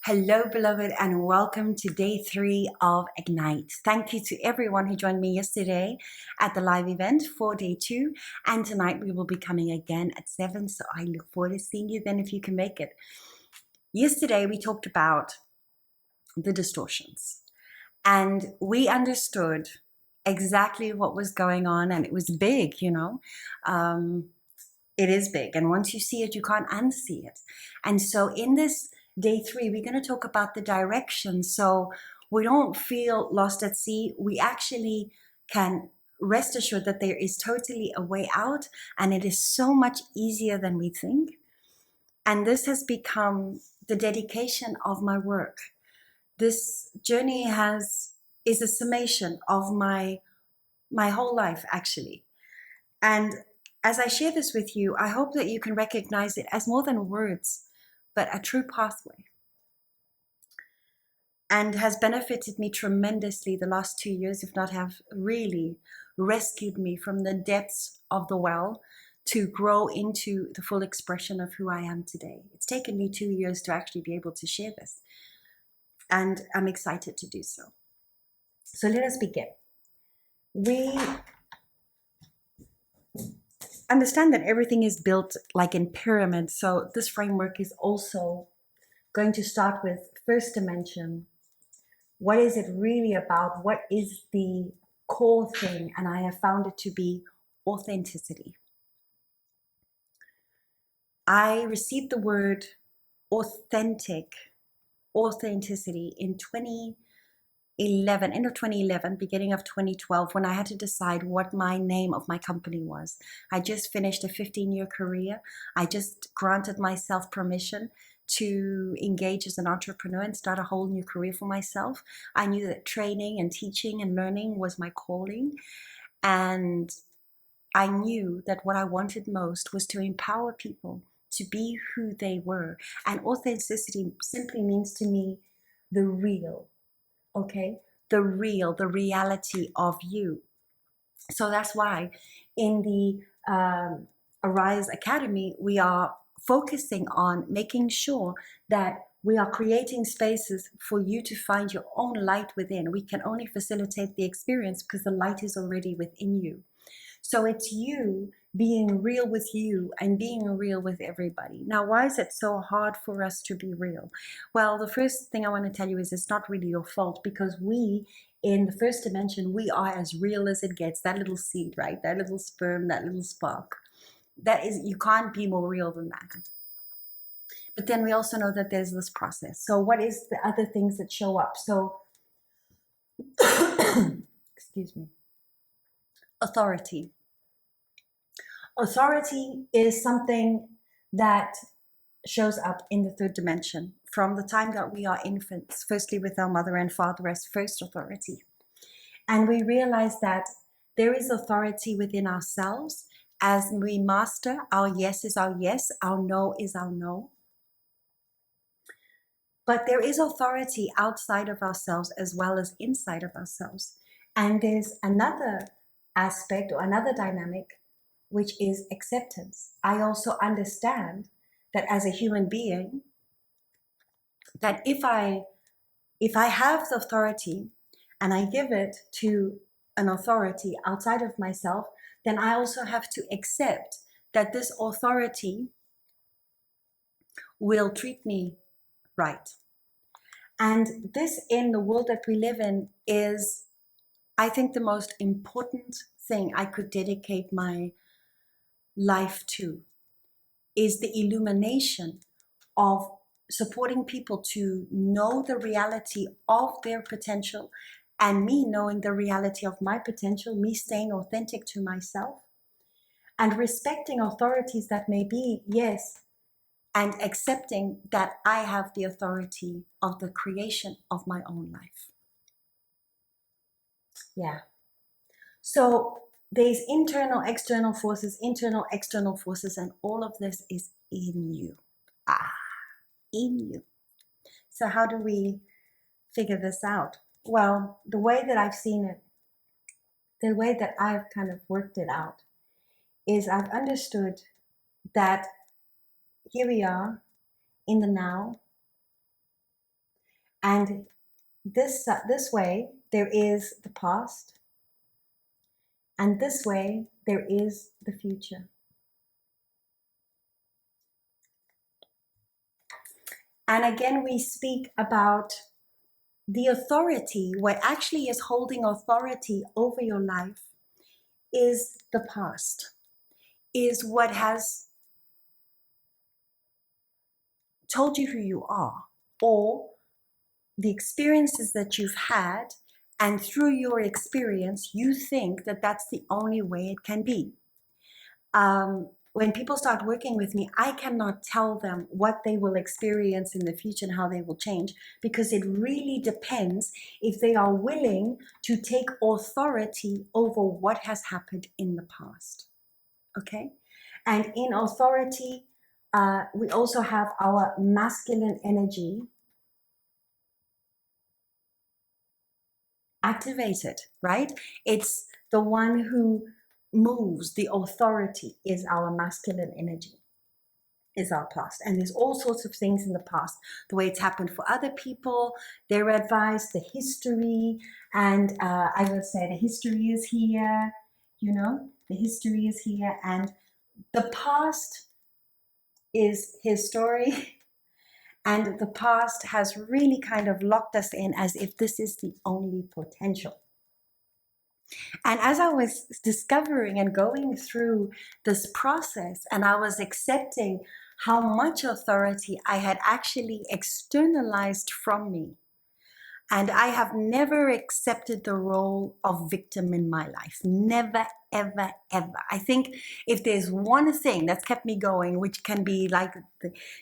Hello, beloved, and welcome to day 3 of Ignite. Thank you to everyone who joined me yesterday at the live event for day 2. And tonight we will be coming again at 7. So I look forward to seeing you then if you can make it. Yesterday we talked about the distortions and we understood exactly what was going on, and it was big, it is big. And once you see it, you can't unsee it. And so in this day 3, we're going to talk about the direction. So we don't feel lost at sea. We actually can rest assured that there is totally a way out, and it is so much easier than we think. And this has become the dedication of my work. This journey is a summation of my whole life, actually. And as I share this with you, I hope that you can recognize it as more than words, but a true pathway. And has benefited me tremendously the last 2 years, if not have really rescued me from the depths of the well to grow into the full expression of who I am today. It's taken me 2 years to actually be able to share this, and I'm excited to do so. So let us begin. We understand that everything is built like in pyramids. So this framework is also going to start with first dimension. What is it really about? What is the core thing? And I have found it to be authenticity. I received the word authenticity in 2011, end of 2011, beginning of 2012, when I had to decide what my name of my company was. I just finished a 15-year career. I just granted myself permission to engage as an entrepreneur and start a whole new career for myself. I knew that training and teaching and learning was my calling. And I knew that what I wanted most was to empower people to be who they were. And authenticity simply means to me the real. Okay, the reality of you. So that's why in the Arise Academy, we are focusing on making sure that we are creating spaces for you to find your own light within. We can only facilitate the experience because the light is already within you. So it's you being real with you and being real with everybody. Now, why is it so hard for us to be real? Well, the first thing I want to tell you is it's not really your fault, because we, in the first dimension, we are as real as it gets. That little seed, right? That little sperm, that little spark. That is, you can't be more real than that. But then we also know that there's this process. So what is the other things that show up? So, excuse me, authority. Authority is something that shows up in the third dimension from the time that we are infants, firstly with our mother and father as first authority. And we realize that there is authority within ourselves as we master our yes is our yes, our no is our no. But there is authority outside of ourselves as well as inside of ourselves. And there's another aspect or another dynamic, which is acceptance. I also understand that as a human being, that if I have the authority and I give it to an authority outside of myself, then I also have to accept that this authority will treat me right. And this, in the world that we live in, is, I think, the most important thing I could dedicate my life to, is the illumination of supporting people to know the reality of their potential, and me knowing the reality of my potential, me staying authentic to myself and respecting authorities that may be, yes, and accepting that I have the authority of the creation of my own life. Yeah. So there's internal, external forces, and all of this is in you. In you. So how do we figure this out? Well, the way that I've seen it, the way that I've kind of worked it out, is I've understood that here we are in the now, And this way, there is the past, and this way, there is the future. And again, we speak about the authority. What actually is holding authority over your life is the past, is what has told you who you are, or the experiences that you've had, and through your experience, you think that that's the only way it can be. When people start working with me, I cannot tell them what they will experience in the future and how they will change, because it really depends if they are willing to take authority over what has happened in the past. Okay? And in authority, we also have our masculine energy activated, right? It's the one who moves. The authority is our masculine energy, is our past. And there's all sorts of things in the past, the way it's happened for other people, their advice, the history. And I would say the history is here, the history is here. And the past is his story. And the past has really kind of locked us in as if this is the only potential. And as I was discovering and going through this process, and I was accepting how much authority I had actually externalized from me, and I have never accepted the role of victim in my life. Never, ever, ever. I think if there's one thing that's kept me going, which can be like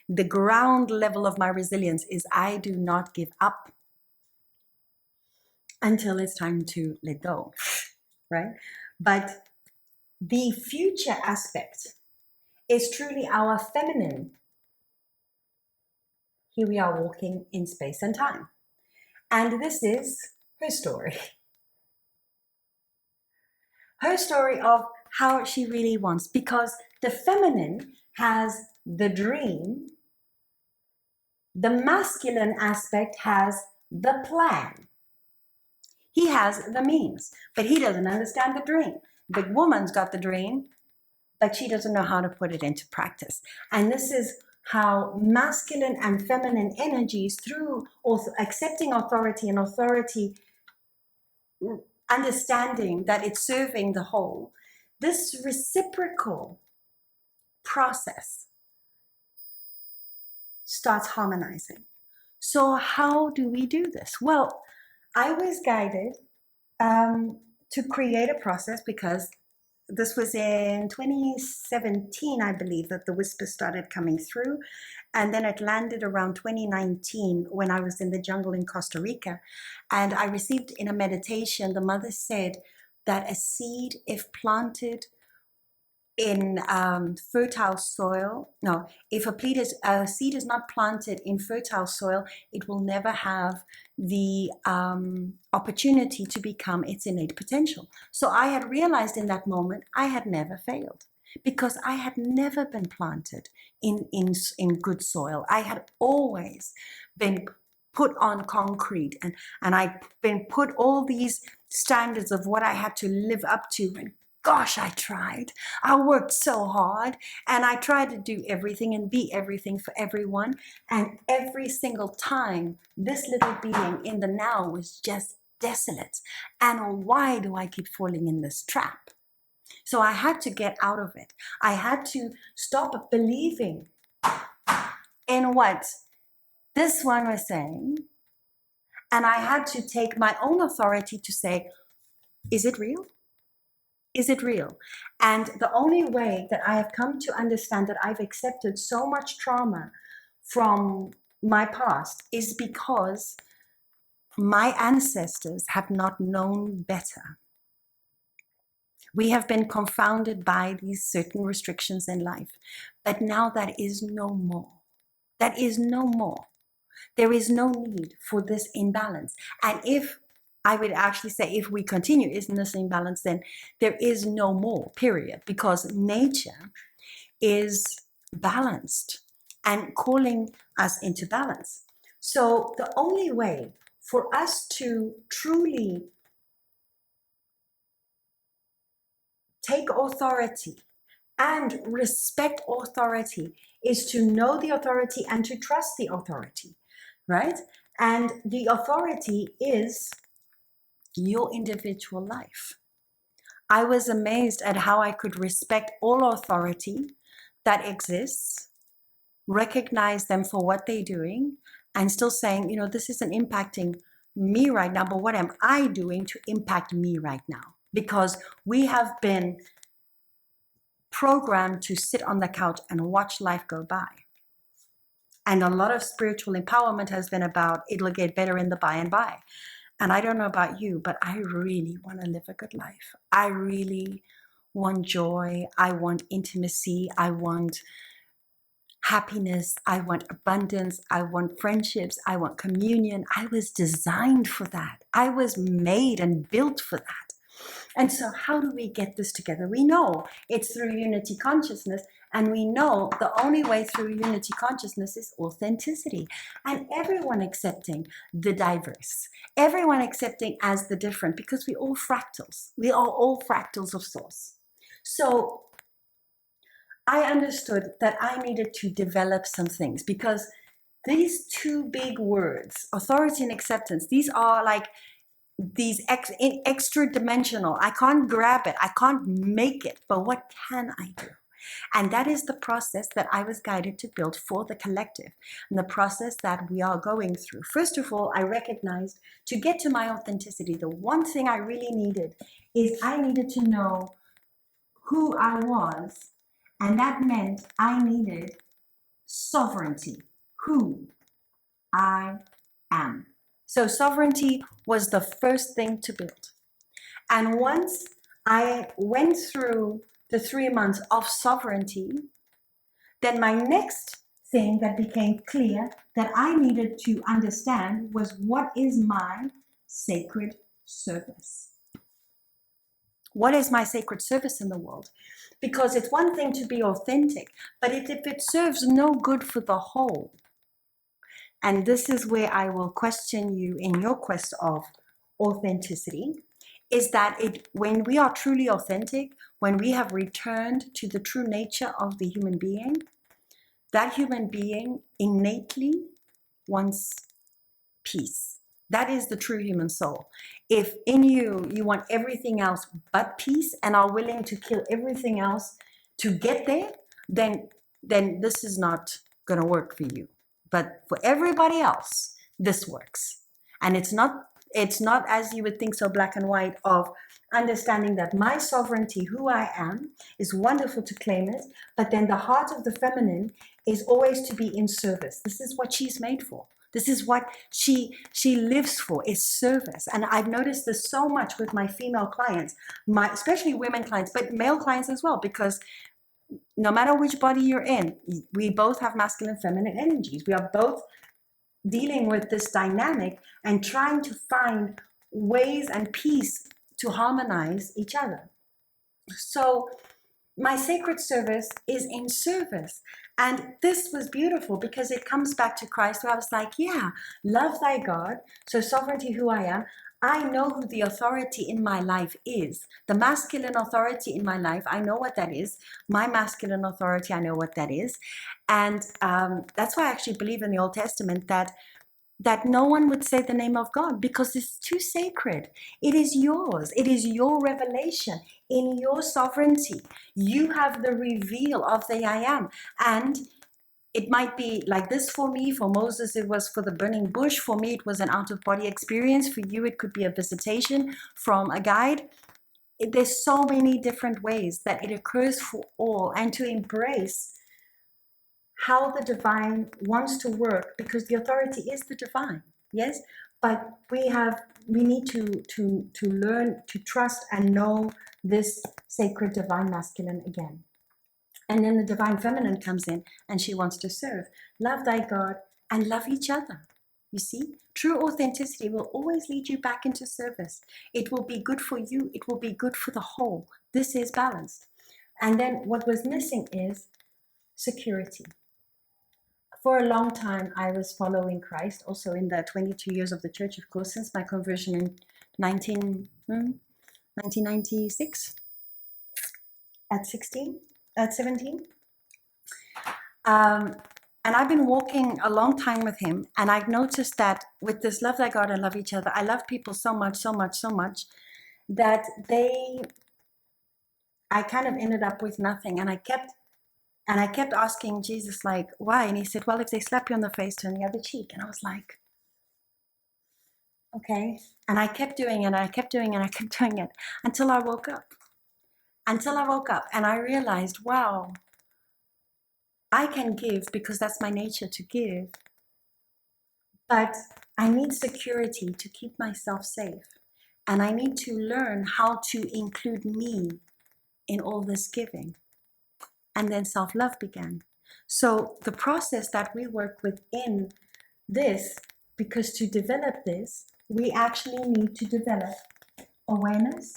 the ground level of my resilience, is I do not give up until it's time to let go, right? But the future aspect is truly our feminine. Here we are walking in space and time. And this is her story. Her story of how she really wants, because the feminine has the dream, the masculine aspect has the plan. He has the means, but he doesn't understand the dream. The woman's got the dream, but she doesn't know how to put it into practice. And this is how masculine and feminine energies, through accepting authority and authority, understanding that it's serving the whole, this reciprocal process starts harmonizing. So how do we do this? Well, I was guided to create a process, because this was in 2017, I believe, that the whispers started coming through. And then it landed around 2019 when I was in the jungle in Costa Rica. And I received in a meditation, the mother said that a seed, if planted in fertile soil, no, if a seed is not planted in fertile soil, it will never have the opportunity to become its innate potential. So I had realized in that moment I had never failed, because I had never been planted in good soil. I had always been put on concrete, and I'd been put all these standards of what I had to live up to. And gosh, I tried. I worked so hard, and I tried to do everything and be everything for everyone. And every single time, this little being in the now was just desolate. And why do I keep falling in this trap? So I had to get out of it. I had to stop believing in what this one was saying. And I had to take my own authority to say, is it real? Is it real? And the only way that I have come to understand that I've accepted so much trauma from my past is because my ancestors have not known better. We have been confounded by these certain restrictions in life. But now that is no more. That is no more. There is no need for this imbalance. And if I would actually say, if we continue in this imbalance, then there is no more, period, because nature is balanced and calling us into balance. So the only way for us to truly take authority and respect authority is to know the authority and to trust the authority, right? And the authority is your individual life. I was amazed at how I could respect all authority that exists, recognize them for what they're doing, and still saying, you know, this isn't impacting me right now, but what am I doing to impact me right now? Because we have been programmed to sit on the couch and watch life go by. And a lot of spiritual empowerment has been about it'll get better in the by and by. And I don't know about you, but I really want to live a good life. I really want joy. I want intimacy. I want happiness. I want abundance. I want friendships. I want communion. I was designed for that. I was made and built for that. And so how do we get this together? We know it's through unity consciousness, and we know the only way through unity consciousness is authenticity, and everyone accepting the diverse, everyone accepting as the different, because we all fractals. We are all fractals of source. So I understood that I needed to develop some things, because these two big words, authority and acceptance, these are like these extra dimensional. I can't grab it. I can't make it. But what can I do? And that is the process that I was guided to build for the collective, and the process that we are going through. First of all, I recognized to get to my authenticity, the one thing I really needed is I needed to know who I was. And that meant I needed sovereignty, who I am. So sovereignty was the first thing to build. And once I went through the 3 months of sovereignty, then my next thing that became clear that I needed to understand was, what is my sacred service? What is my sacred service in the world? Because it's one thing to be authentic, but if it serves no good for the whole, and this is where I will question you in your quest of authenticity, is that when we are truly authentic, when we have returned to the true nature of the human being, that human being innately wants peace. That is the true human soul. If in you, you want everything else but peace and are willing to kill everything else to get there, then this is not going to work for you. But for everybody else, this works. And it's not as you would think, so black and white, of understanding that my sovereignty, who I am, is wonderful to claim it, but then the heart of the feminine is always to be in service. This is what she's made for. This is what she lives for, is service. And I've noticed this so much with my female clients, especially women clients, but male clients as well, because no matter which body you're in, we both have masculine, feminine energies. We are both dealing with this dynamic and trying to find ways and peace to harmonize each other. So my sacred service is in service. And this was beautiful because it comes back to Christ, where I was like, yeah, love thy God. So sovereignty, who I am. I know who the authority in my life is. The masculine authority in my life, I know what that is. My masculine authority, I know what that is. And that's why I actually believe in the Old Testament that no one would say the name of God, because it's too sacred. It is yours. It is your revelation in your sovereignty. You have the reveal of the I am. And it might be like this for me. For Moses, it was for the burning bush. For me, it was an out-of-body experience. For you, it could be a visitation from a guide. There's so many different ways that it occurs for all, and to embrace how the divine wants to work, because the authority is the divine, yes, but we need to learn to trust and know this sacred divine masculine again. And then the divine feminine comes in and she wants to serve. Love thy God and love each other. You see, true authenticity will always lead you back into service. It will be good for you. It will be good for the whole. This is balanced. And then what was missing is security. for a long time, I was following Christ, also in the 22 years of the church, of course, since my conversion in 1996, at 16, at 17. And I've been walking a long time with him, and I've noticed that with this love that God and love each other, I love people so much, so much, so much, that I kind of ended up with nothing. And I kept asking Jesus, like, why? And he said, well, if they slap you on the face, turn the other cheek. And I was like, okay. And I kept doing it, and I kept doing it, and I kept doing it until I woke up. And I realized, wow, I can give because that's my nature to give. But I need security to keep myself safe. And I need to learn how to include me in all this giving. And then self-love began. So the process that we work within this, because to develop this, we actually need to develop awareness.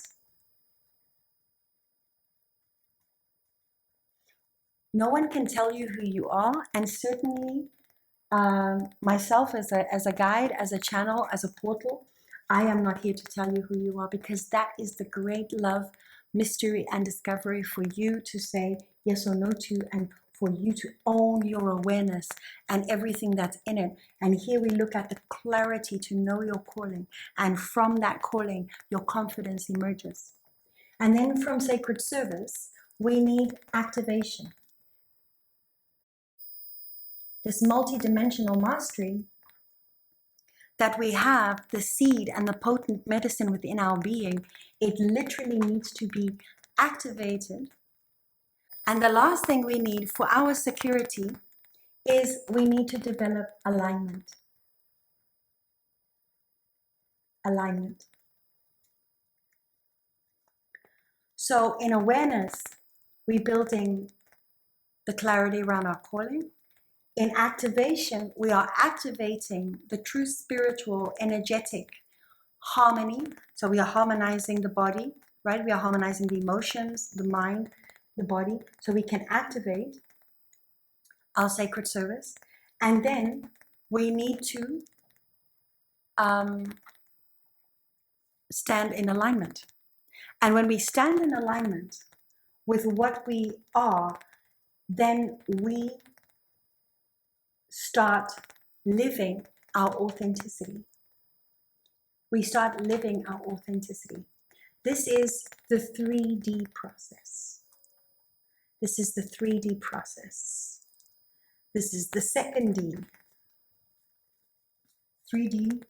No one can tell you who you are, and certainly myself as a guide, as a channel, as a portal, I am not here to tell you who you are, because that is the great love, mystery, and discovery for you to say yes or no to, and for you to own your awareness and everything that's in it. And here we look at the clarity to know your calling, and from that calling, your confidence emerges. And then from sacred service, we need activation. This multidimensional mastery that we have, the seed and the potent medicine within our being, it literally needs to be activated. And the last thing we need for our security is we need to develop alignment. Alignment. So in awareness, we're building the clarity around our calling. In activation, we are activating the true spiritual, energetic harmony. So we are harmonizing the body, right? We are harmonizing the emotions, the mind, the body, so we can activate our sacred service. And then we need to stand in alignment. And when we stand in alignment with what we are, then we start living our authenticity. We start living our authenticity. This is the 3D process. This is the 3D process. This is the second D. 3D.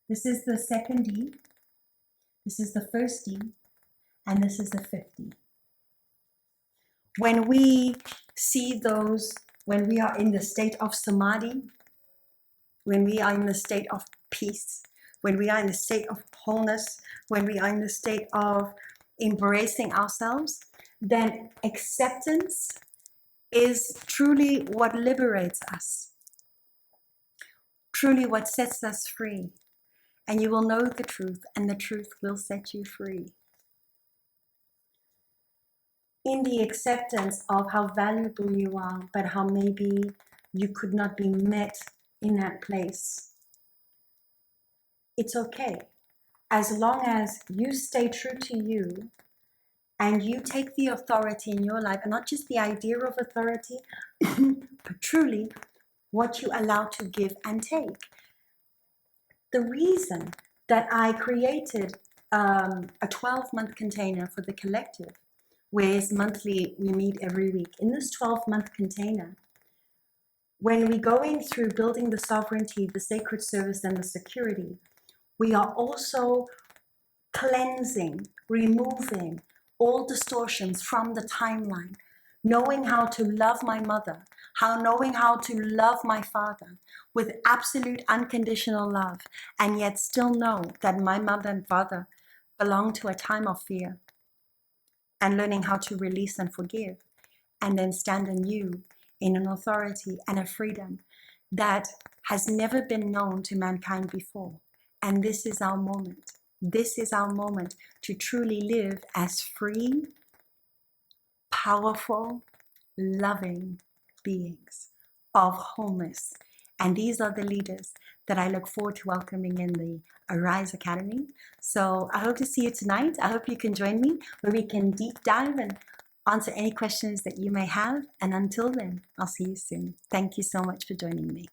This is the second D. This is the first D. And this is the fifth D. When we see those, when we are in the state of samadhi, when we are in the state of peace, when we are in the state of wholeness, when we are in the state of embracing ourselves, then acceptance is truly what liberates us, truly what sets us free. And you will know the truth, and the truth will set you free. In the acceptance of how valuable you are, but how maybe you could not be met in that place, it's okay. As long as you stay true to you and you take the authority in your life, and not just the idea of authority, but truly what you allow to give and take. The reason that I created a 12-month container for the collective, whereas monthly we meet every week. In this 12-month container, when we're going through building the sovereignty, the sacred service, and the security, we are also cleansing, removing all distortions from the timeline, knowing how to love my mother, knowing how to love my father with absolute unconditional love, and yet still know that my mother and father belong to a time of fear, and learning how to release and forgive, and then stand anew in an authority and a freedom that has never been known to mankind before. And this is our moment. This is our moment to truly live as free, powerful, loving beings of wholeness. And these are the leaders that I look forward to welcoming in the Arise Academy. So I hope to see you tonight. I hope you can join me where we can deep dive and answer any questions that you may have. And until then, I'll see you soon. Thank you so much for joining me.